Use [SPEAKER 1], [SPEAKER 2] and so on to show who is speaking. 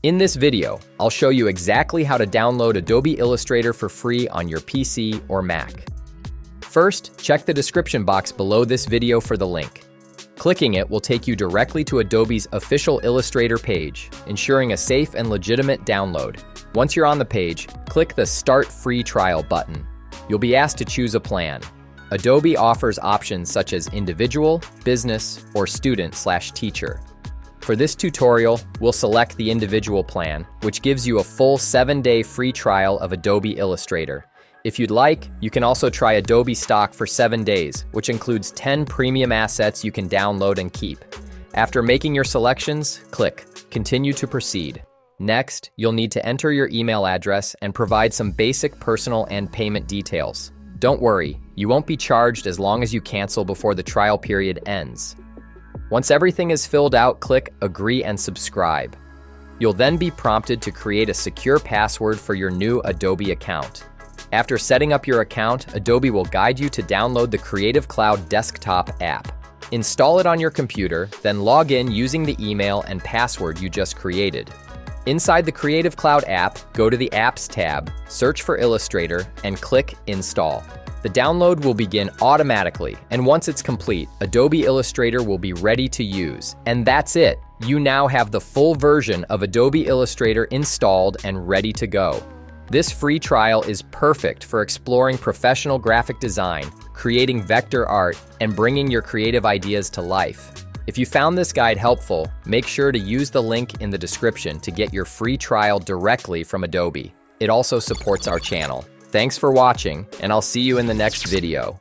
[SPEAKER 1] In this video, I'll show you exactly how to download Adobe Illustrator for free on your PC or Mac. First, check the description box below this video for the link. Clicking it will take you directly to Adobe's official Illustrator page, ensuring a safe and legitimate download. Once you're on the page, click the Start Free Trial button. You'll be asked to choose a plan. Adobe offers options such as individual, business, or student/teacher. For this tutorial, we'll select the individual plan, which gives you a full 7-day free trial of Adobe Illustrator. If you'd like, you can also try Adobe Stock for 7 days, which includes 10 premium assets you can download and keep. After making your selections, click Continue to proceed. Next, you'll need to enter your email address and provide some basic personal and payment details. Don't worry, you won't be charged as long as you cancel before the trial period ends. Once everything is filled out, click Agree and Subscribe. You'll then be prompted to create a secure password for your new Adobe account. After setting up your account, Adobe will guide you to download the Creative Cloud desktop app. Install it on your computer, then log in using the email and password you just created. Inside the Creative Cloud app, go to the Apps tab, search for Illustrator, and click Install. The download will begin automatically, and once it's complete, Adobe Illustrator will be ready to use. And that's it! You now have the full version of Adobe Illustrator installed and ready to go. This free trial is perfect for exploring professional graphic design, creating vector art, and bringing your creative ideas to life. If you found this guide helpful, make sure to use the link in the description to get your free trial directly from Adobe. It also supports our channel. Thanks for watching, and I'll see you in the next video.